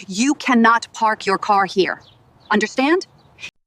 You cannot park your car here. Understand?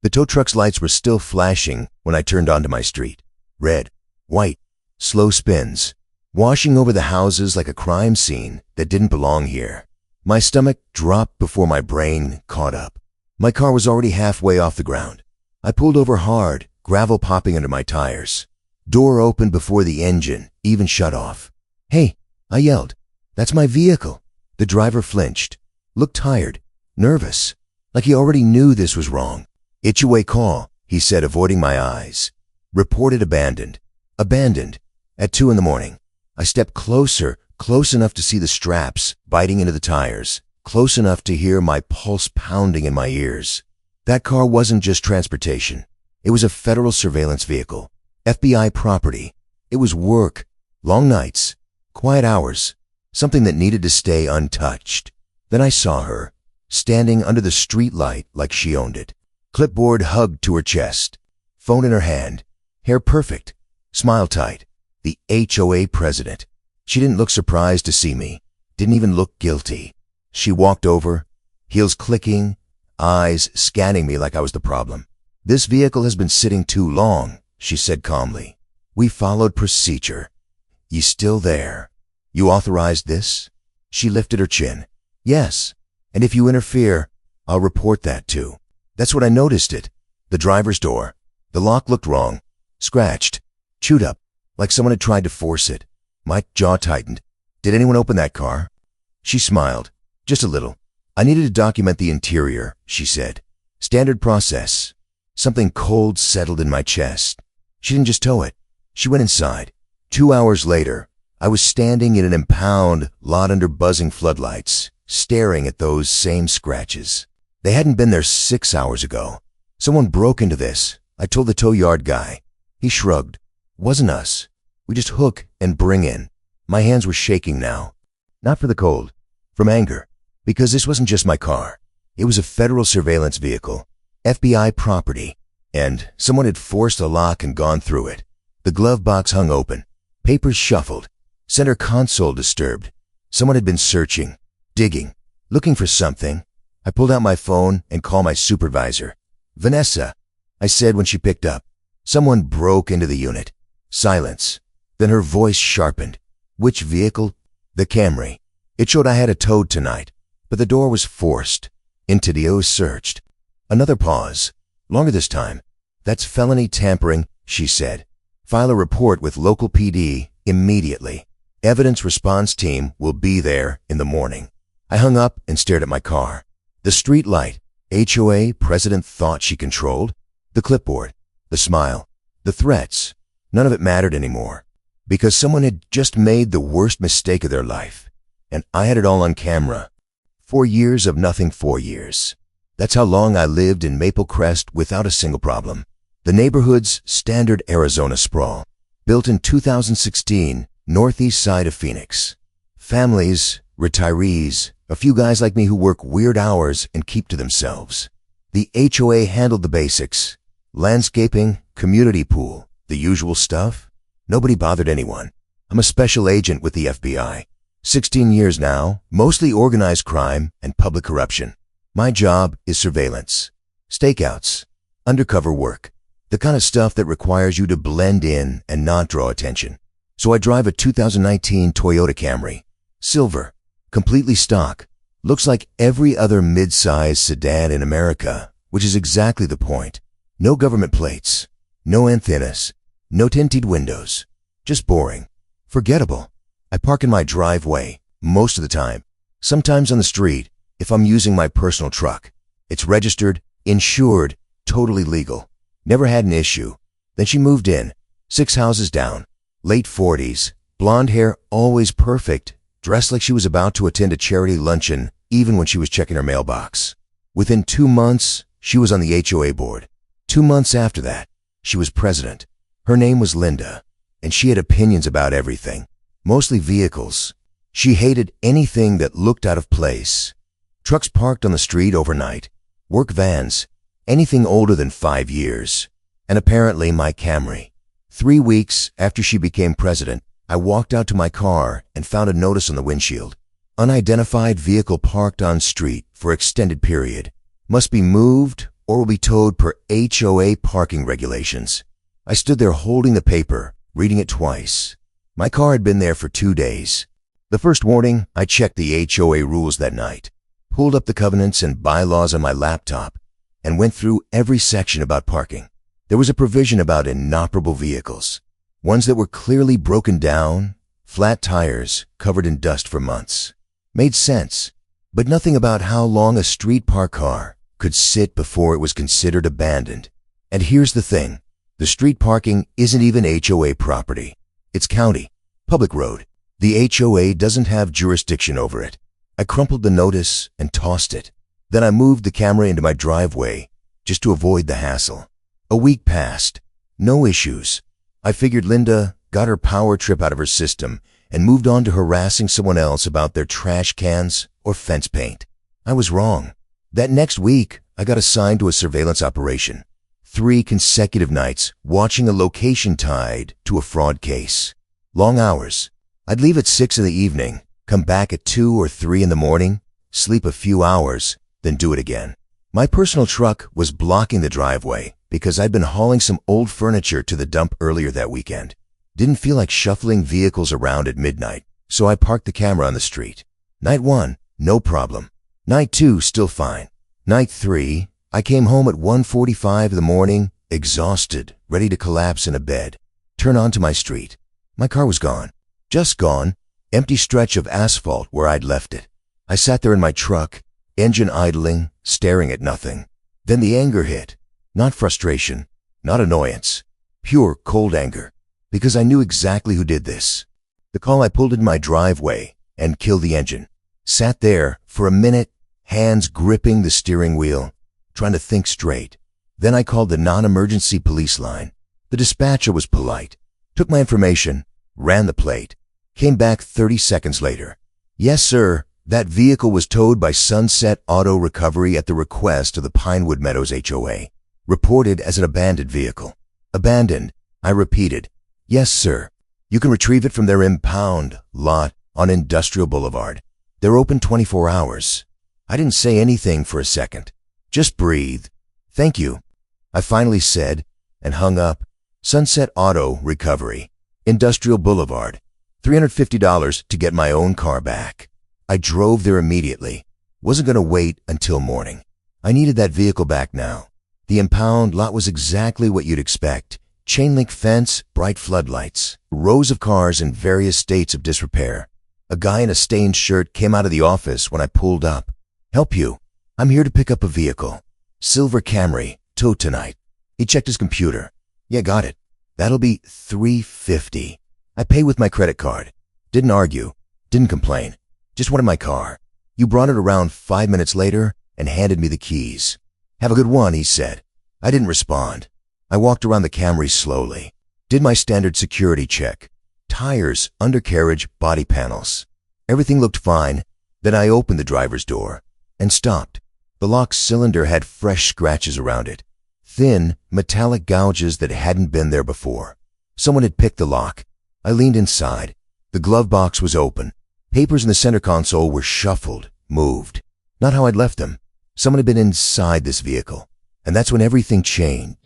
The tow truck's lights were still flashing when I turned onto my street. Red, white, slow spins, washing over the houses like a crime scene that didn't belong here. My stomach dropped before my brain caught up. My car was already halfway off the ground. I pulled over hard, gravel popping under my tires. Door opened before the engine even shut off. "Hey," I yelled. "That's my vehicle." The driver flinched, looked tired, nervous, like he already knew this was wrong. "HOA call," he said, avoiding my eyes. "Reported abandoned." Abandoned. At 2 in the morning. I stepped closer, close enough to see the straps biting into the tires, close enough to hear my pulse pounding in my ears. That car wasn't just transportation. It was a federal surveillance vehicle. FBI property. It was work, long nights, quiet hours, something that needed to stay untouched. Then I saw her, standing under the street light like she owned it. Clipboard hugged to her chest, phone in her hand, hair perfect, smile tight. The HOA president. She didn't look surprised to see me, didn't even look guilty. She walked over, heels clicking, eyes scanning me like I was the problem. "This vehicle has been sitting too long," she said calmly. "We followed procedure. You still there? You authorized this?" She lifted her chin. "Yes, and if you interfere, I'll report that too." That's what I noticed it. The driver's door. The lock looked wrong, scratched, chewed up, like someone had tried to force it. My jaw tightened. "Did anyone open that car?" She smiled, just a little. "I needed to document the interior," she said. "Standard process." Something cold settled in my chest. She didn't just tow it. She went inside. 2 hours later, I was standing in an impound lot under buzzing floodlights, staring at those same scratches. They hadn't been there 6 hours ago. Someone broke into this. I told the tow yard guy. He shrugged. "Wasn't us. We just hook and bring in." My hands were shaking now. Not for the cold, from anger. Because this wasn't just my car. It was a federal surveillance vehicle, FBI property, and someone had forced a lock and gone through it. The glove box hung open, papers shuffled, center console disturbed. Someone had been searching, digging, looking for something. I pulled out my phone and called my supervisor. "Vanessa," I said when she picked up. Someone broke into the unit. Silence. Then her voice sharpened. "Which vehicle?" "The Camry." It showed I had a towed tonight, but the door was forced. Interior searched. Another pause. Longer this time. "That's felony tampering," she said. "File a report with local PD immediately. Evidence response team will be there in the morning." I hung up and stared at my car. The street light HOA president thought she controlled. The clipboard. The smile. The threats. None of it mattered anymore. Because someone had just made the worst mistake of their life. And I had it all on camera. 4 years of nothing 4 years. That's how long I lived in Maple Crest without a single problem. The neighborhood's standard Arizona sprawl. Built in 2016, northeast side of Phoenix. Families, retirees, a few guys like me who work weird hours and keep to themselves. The HOA handled the basics. Landscaping, community pool, the usual stuff. Nobody bothered anyone. I'm a special agent with the FBI. 16 years now, mostly organized crime and public corruption. My job is surveillance, stakeouts, undercover work, the kind of stuff that requires you to blend in and not draw attention. So I drive a 2019 Toyota Camry, silver, completely stock, looks like every other mid-size sedan in America, which is exactly the point. No government plates, no antennas, no tinted windows, just boring, forgettable. I park in my driveway most of the time, sometimes on the street if I'm using my personal truck. It's registered, insured, totally legal. Never had an issue. Then she moved in, 6 houses down, late 40s, blonde hair always perfect, dressed like she was about to attend a charity luncheon even when she was checking her mailbox. Within 2 months, she was on the HOA board. 2 months after that, she was president. Her name was Linda, and she had opinions about everything, mostly vehicles. She hated anything that looked out of place. Trucks parked on the street overnight, work vans, anything older than 5 years, and apparently my Camry. 3 weeks after she became president, I walked out to my car and found a notice on the windshield. Unidentified vehicle parked on street for extended period. Must be moved or will be towed per HOA parking regulations. I stood there holding the paper, reading it twice. My car had been there for 2 days. The first morning, I checked the HOA rules that night, pulled up the covenants and bylaws on my laptop, and went through every section about parking. There was a provision about inoperable vehicles, ones that were clearly broken down, flat tires, covered in dust for months. Made sense, but nothing about how long a street park car could sit before it was considered abandoned. And here's the thing, the street parking isn't even HOA property. It's county, public road. The HOA doesn't have jurisdiction over it. I crumpled the notice and tossed it. Then I moved the camera into my driveway just to avoid the hassle. A week passed. No issues. I figured Linda got her power trip out of her system and moved on to harassing someone else about their trash cans or fence paint. I was wrong. That next week, I got assigned to a surveillance operation. 3 consecutive nights watching a location tied to a fraud case. Long hours. I'd leave at 6 in the evening, come back at 2 or 3 in the morning, sleep a few hours, then do it again. My personal truck was blocking the driveway because I'd been hauling some old furniture to the dump earlier that weekend. Didn't feel like shuffling vehicles around at midnight, so I parked the camera on the street. Night 1, no problem. Night 2, still fine. Night 3, I came home at 1:45 in the morning, exhausted, ready to collapse in a bed. Turn onto my street. My car was gone. Just gone. Empty stretch of asphalt where I'd left it. I sat there in my truck, engine idling, staring at nothing. Then the anger hit. Not frustration, not annoyance. Pure, cold anger. Because I knew exactly who did this. The call I pulled into my driveway and killed the engine. Sat there for a minute, hands gripping the steering wheel, trying to think straight. Then I called the non-emergency police line. The dispatcher was polite, took my information, ran the plate, came back 30 seconds later. Yes, sir, that vehicle was towed by Sunset Auto Recovery at the request of the Pinewood Meadows HOA. Reported as an abandoned vehicle. Abandoned, I repeated. Yes, sir. You can retrieve it from their impound lot on Industrial Boulevard. They're open 24 hours. I didn't say anything for a second. Just breathe. Thank you, I finally said, and hung up. Sunset Auto Recovery, Industrial Boulevard, $350 to get my own car back. I drove there immediately. Wasn't going to wait until morning. I needed that vehicle back now. The impound lot was exactly what you'd expect. Chain link fence, bright floodlights, rows of cars in various states of disrepair. A guy in a stained shirt came out of the office when I pulled up. Help you. I'm here to pick up a vehicle. Silver Camry, towed tonight. He checked his computer. Yeah, got it. That'll be $350. I pay with my credit card. Didn't argue. Didn't complain. Just wanted my car. You brought it around 5 minutes later and handed me the keys. Have a good one, he said. I didn't respond. I walked around the Camry slowly. Did my standard security check. Tires, undercarriage, body panels. Everything looked fine. Then I opened the driver's door and stopped. The lock cylinder had fresh scratches around it. Thin, metallic gouges that hadn't been there before. Someone had picked the lock. I leaned inside. The glove box was open. Papers in the center console were shuffled, moved. Not how I'd left them. Someone had been inside this vehicle. And that's when everything changed.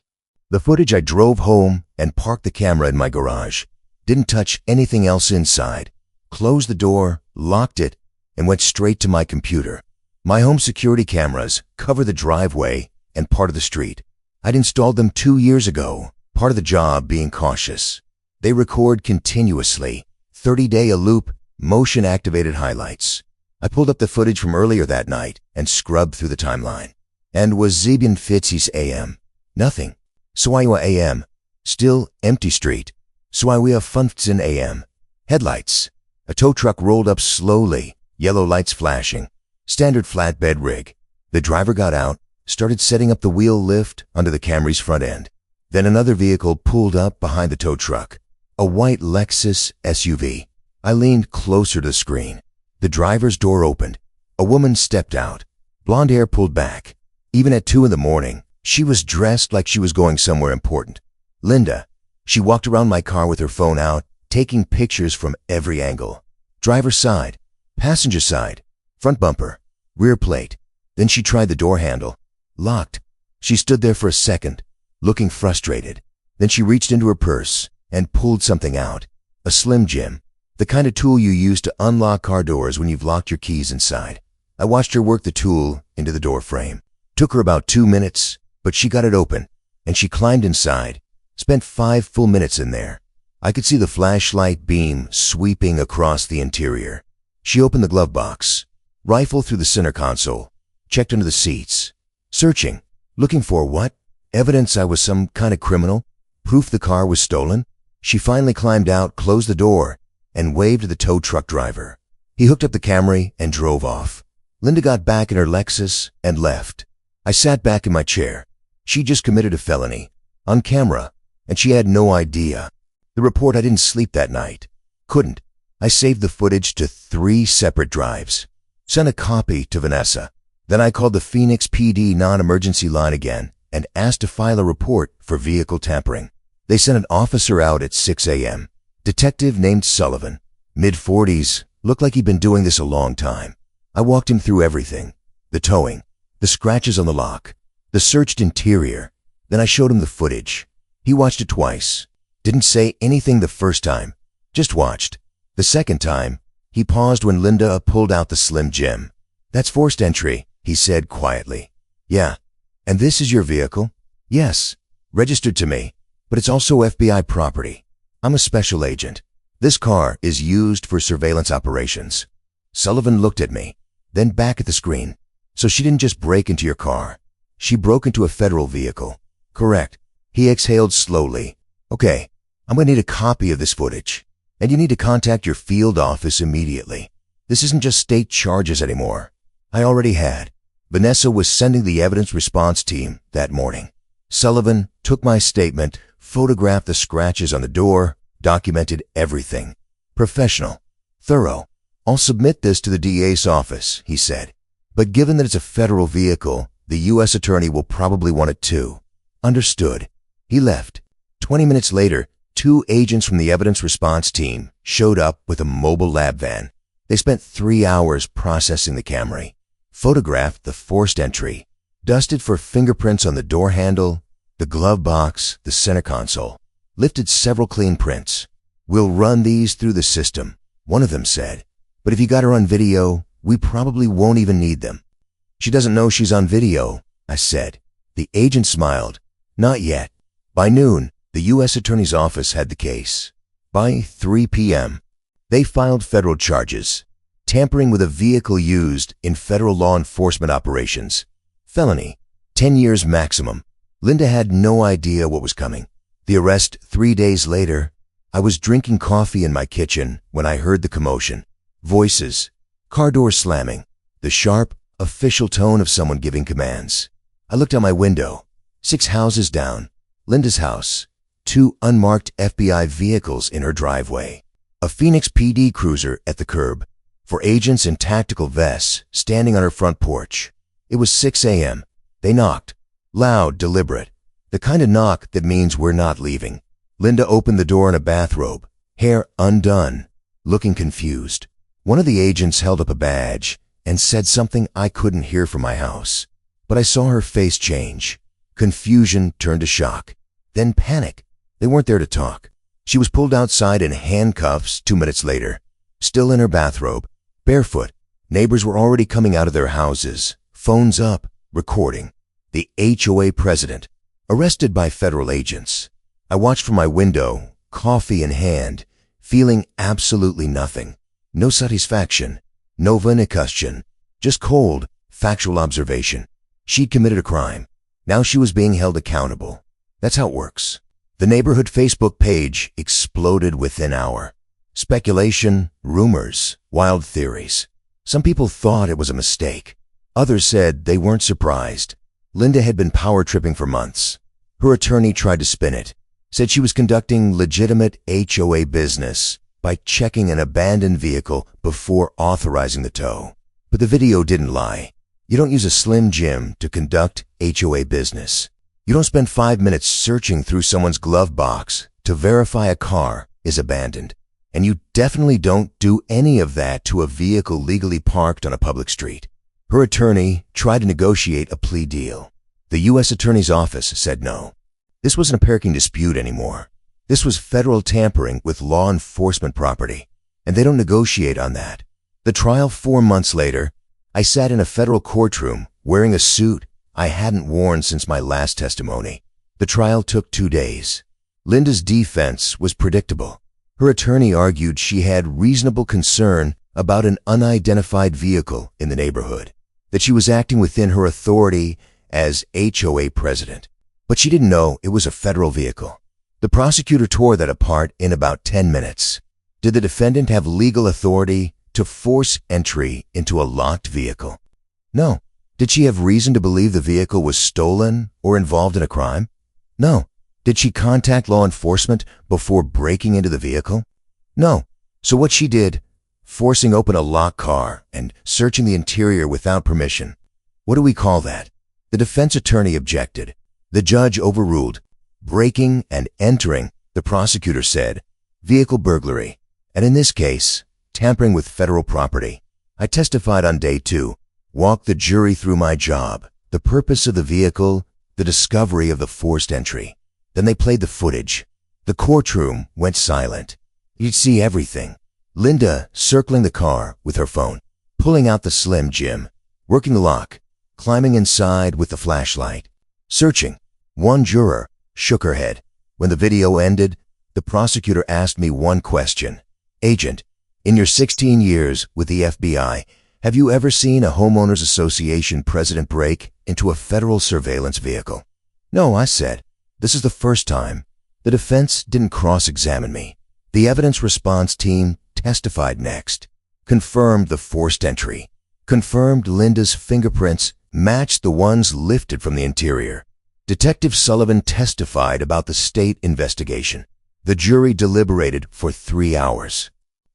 The footage, I drove home and parked the camera in my garage. Didn't touch anything else inside. Closed the door, locked it, and went straight to my computer. My home security cameras cover the driveway and part of the street. I'd installed them 2 years ago, part of the job being cautious. They record continuously, 30-day a loop, motion-activated highlights. I pulled up the footage from earlier that night and scrubbed through the timeline. And was Zebian Fitzis AM. Nothing. Suaiwa AM. Still empty street. Suaiwa Funftsin AM. Headlights. A tow truck rolled up slowly, yellow lights flashing. Standard flatbed rig. The driver got out, started setting up the wheel lift under the Camry's front end. Then another vehicle pulled up behind the tow truck. A white Lexus SUV. I leaned closer to the screen. The driver's door opened. A woman stepped out. Blonde hair pulled back. Even at 2 in the morning, she was dressed like she was going somewhere important. Linda. She walked around my car with her phone out, taking pictures from every angle. Driver's side. Passenger side, front bumper, rear plate. Then she tried the door handle. Locked. She stood there for a second, looking frustrated. Then she reached into her purse and pulled something out. A Slim Jim, the kind of tool you use to unlock car doors when you've locked your keys inside. I watched her work the tool into the door frame. Took her about 2 minutes, but she got it open, and she climbed inside. Spent 5 full minutes in there. I could see the flashlight beam sweeping across the interior. She opened the glove box, rifled through the center console, checked under the seats, searching, looking for what? Evidence I was some kind of criminal? Proof the car was stolen? She finally climbed out, closed the door, and waved to the tow truck driver. He hooked up the Camry and drove off. Linda got back in her Lexus and left. I sat back in my chair. She just committed a felony, on camera, and she had no idea. The report, I didn't sleep that night. Couldn't. I saved the footage to 3 separate drives. Sent a copy to Vanessa. Then I called the Phoenix PD non-emergency line again and asked to file a report for vehicle tampering. They sent an officer out at 6 a.m. Detective named Sullivan. Mid-40s, looked like he'd been doing this a long time. I walked him through everything. The towing, the scratches on the lock, the searched interior. Then I showed him the footage. He watched it twice. Didn't say anything the first time. Just watched. The second time, he paused when Linda pulled out the Slim Jim. "That's forced entry," he said quietly. "Yeah. And this is your vehicle?" "Yes. Registered to me. But it's also FBI property. I'm a special agent. This car is used for surveillance operations." Sullivan looked at me, then back at the screen. "So she didn't just break into your car. She broke into a federal vehicle." "Correct." He exhaled slowly. "Okay, I'm going to need a copy of this footage. And you need to contact your field office immediately. This isn't just state charges anymore." I already had. Vanessa was sending the evidence response team that morning. Sullivan took my statement, photographed the scratches on the door, documented everything. Professional. Thorough. "I'll submit this to the DA's office," he said. "But given that it's a federal vehicle, the U.S. attorney will probably want it too." "Understood." He left. 20 minutes later, 2 agents from the evidence response team showed up with a mobile lab van. They spent 3 hours processing the Camry, photographed the forced entry, dusted for fingerprints on the door handle, the glove box, the center console, lifted several clean prints. "We'll run these through the system," one of them said. "But if you got her on video, we probably won't even need them." "She doesn't know she's on video," I said. The agent smiled. "Not yet." By noon, the U.S. Attorney's Office had the case. By 3 p.m., they filed federal charges. Tampering with a vehicle used in federal law enforcement operations. Felony, 10 years maximum. Linda had no idea what was coming. The arrest 3 days later. I was drinking coffee in my kitchen when I heard the commotion. Voices, car doors slamming, the sharp, official tone of someone giving commands. I looked out my window. 6 houses down. Linda's house. 2 unmarked FBI vehicles in her driveway. A Phoenix PD cruiser at the curb. 4 agents in tactical vests standing on her front porch. It was 6 a.m. They knocked. Loud, deliberate. The kind of knock that means we're not leaving. Linda opened the door in a bathrobe, hair undone, looking confused. One of the agents held up a badge and said something I couldn't hear from my house. But I saw her face change. Confusion turned to shock. Then panic. They weren't there to talk. She was pulled outside in handcuffs 2 minutes later. Still in her bathrobe, barefoot. Neighbors were already coming out of their houses, phones up, recording. The HOA president, arrested by federal agents. I watched from my window, coffee in hand, feeling absolutely nothing. No satisfaction, no vindication, just cold, factual observation. She'd committed a crime. Now she was being held accountable. That's how it works. The neighborhood Facebook page exploded within an hour. Speculation, rumors, wild theories. Some people thought it was a mistake. Others said they weren't surprised. Linda had been power tripping for months. Her attorney tried to spin it, said she was conducting legitimate HOA business by checking an abandoned vehicle before authorizing the tow. But the video didn't lie. You don't use a Slim Jim to conduct HOA business. You don't spend 5 minutes searching through someone's glove box to verify a car is abandoned. And you definitely don't do any of that to a vehicle legally parked on a public street. Her attorney tried to negotiate a plea deal. The U.S. Attorney's Office said no. This wasn't a parking dispute anymore. This was federal tampering with law enforcement property, and they don't negotiate on that. The trial 4 months later, I sat in a federal courtroom wearing a suit I hadn't worn since my last testimony. The trial took 2 days. Linda's defense was predictable. Her attorney argued she had reasonable concern about an unidentified vehicle in the neighborhood, that she was acting within her authority as HOA president. But she didn't know it was a federal vehicle. The prosecutor tore that apart in about 10 minutes. Did the defendant have legal authority to force entry into a locked vehicle? No. Did she have reason to believe the vehicle was stolen or involved in a crime? No. Did she contact law enforcement before breaking into the vehicle? No. So what she did, forcing open a locked car and searching the interior without permission, what do we call that? The defense attorney objected. The judge overruled. Breaking and entering, the prosecutor said, vehicle burglary, and in this case, tampering with federal property. I testified on day 2, walked the jury through my job, the purpose of the vehicle, the discovery of the forced entry. Then they played the footage. The courtroom went silent. You'd see everything. Linda circling the car with her phone, pulling out the Slim Jim, working the lock, climbing inside with the flashlight, searching. One juror shook her head. When the video ended, the prosecutor asked me one question. Agent, in your 16 years with the FBI, have you ever seen a homeowners association president break into a federal surveillance vehicle? No, I said. This is the first time. The defense didn't cross-examine me. The evidence response team testified next, confirmed the forced entry, confirmed Linda's fingerprints matched the ones lifted from the interior. Detective Sullivan testified about the state investigation. The jury deliberated for 3 hours.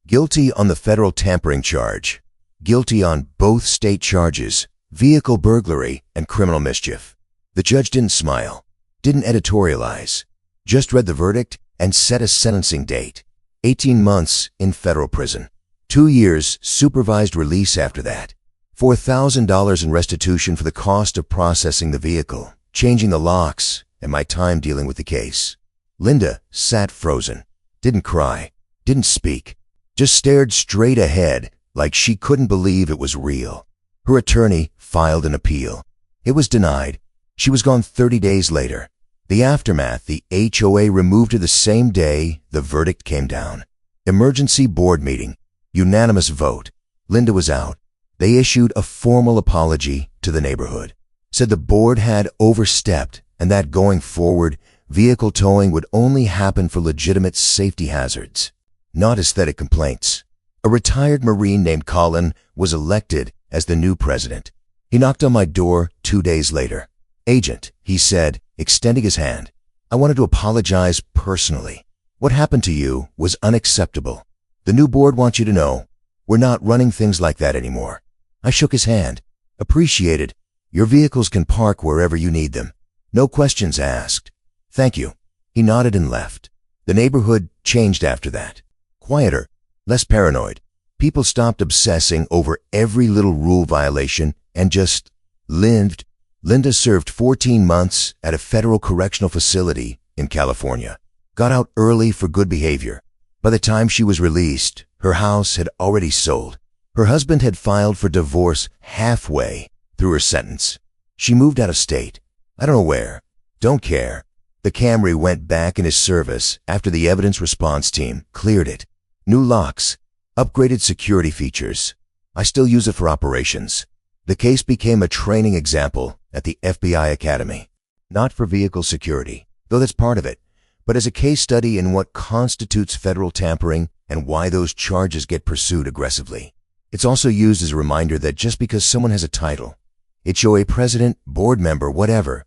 Guilty on the federal tampering charge. Guilty on both state charges, vehicle burglary and criminal mischief. The judge didn't smile, didn't editorialize, just read the verdict and set a sentencing date. 18 months in federal prison. 2 years supervised release after that. $4,000 in restitution for the cost of processing the vehicle, changing the locks, and my time dealing with the case. Linda sat frozen, didn't cry, didn't speak, just stared straight ahead like she couldn't believe it was real. Her attorney filed an appeal. It was denied. She was gone 30 days later. The aftermath, the HOA removed her the same day the verdict came down. Emergency board meeting. Unanimous vote. Linda was out. They issued a formal apology to the neighborhood. Said the board had overstepped and that going forward, vehicle towing would only happen for legitimate safety hazards, not aesthetic complaints. A retired Marine named Colin was elected as the new president. He knocked on my door 2 days later. Agent, he said, extending his hand. I wanted to apologize personally. What happened to you was unacceptable. The new board wants you to know we're not running things like that anymore. I shook his hand. Appreciated. Your vehicles can park wherever you need them. No questions asked. Thank you. He nodded and left. The neighborhood changed after that. Quieter, less paranoid. People stopped obsessing over every little rule violation and just lived. Linda served 14 months at a federal correctional facility in California. Got out early for good behavior. By the time she was released, her house had already sold. Her husband had filed for divorce halfway through her sentence. She moved out of state. I don't know where. Don't care. The Camry went back in his service after the evidence response team cleared it. New locks, upgraded security features. I still use it for operations. The case became a training example at the FBI Academy. Not for vehicle security, though that's part of it, but as a case study in what constitutes federal tampering and why those charges get pursued aggressively. It's also used as a reminder that just because someone has a title, HOA president, board member, whatever,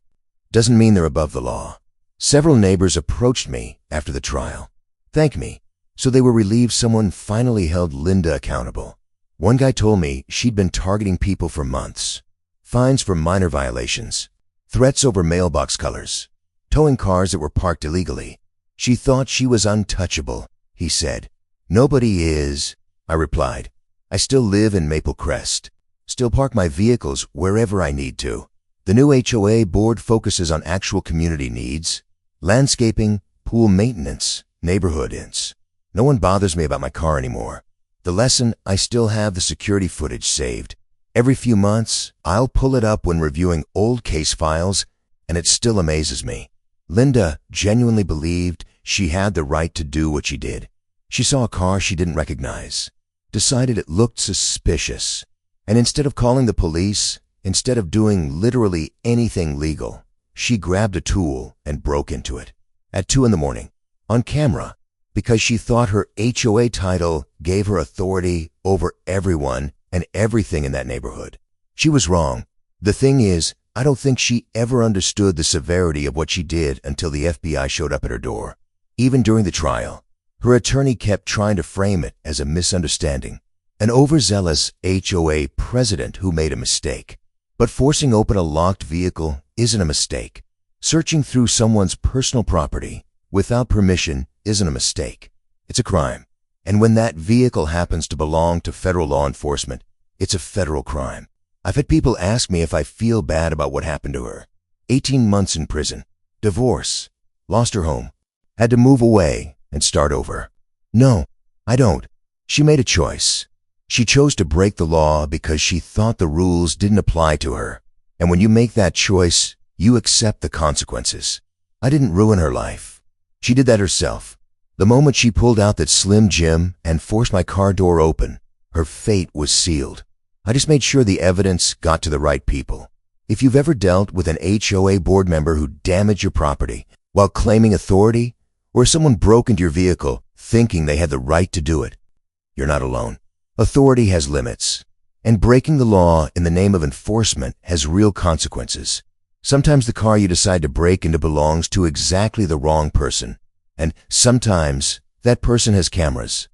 doesn't mean they're above the law. Several neighbors approached me after the trial, thanked me, so they were relieved someone finally held Linda accountable. One guy told me she'd been targeting people for months. Fines for minor violations, threats over mailbox colors, towing cars that were parked illegally. She thought she was untouchable, he said. Nobody is, I replied. I still live in Maple Crest. Still park my vehicles wherever I need to. The new HOA board focuses on actual community needs, landscaping, pool maintenance, neighborhood ins. No one bothers me about my car anymore. The lesson, I still have the security footage saved. Every few months, I'll pull it up when reviewing old case files, and it still amazes me. Linda genuinely believed she had the right to do what she did. She saw a car she didn't recognize, decided it looked suspicious, and instead of calling the police, instead of doing literally anything legal, she grabbed a tool and broke into it. At 2 in the morning, on camera, because she thought her HOA title gave her authority over everyone and everything in that neighborhood. She was wrong. The thing is, I don't think she ever understood the severity of what she did until the FBI showed up at her door. Even during the trial, her attorney kept trying to frame it as a misunderstanding, an overzealous HOA president who made a mistake. But forcing open a locked vehicle isn't a mistake. Searching through someone's personal property without permission isn't a mistake. It's a crime. And when that vehicle happens to belong to federal law enforcement, it's a federal crime. I've had people ask me if I feel bad about what happened to her. 18 months in prison, divorce, lost her home, had to move away and start over. No, I don't. She made a choice. She chose to break the law because she thought the rules didn't apply to her. And when you make that choice, you accept the consequences. I didn't ruin her life. She did that herself. The moment she pulled out that Slim Jim and forced my car door open, her fate was sealed. I just made sure the evidence got to the right people. If you've ever dealt with an HOA board member who damaged your property while claiming authority, or someone broke into your vehicle thinking they had the right to do it, you're not alone. Authority has limits, and breaking the law in the name of enforcement has real consequences. Sometimes the car you decide to break into belongs to exactly the wrong person, and sometimes that person has cameras.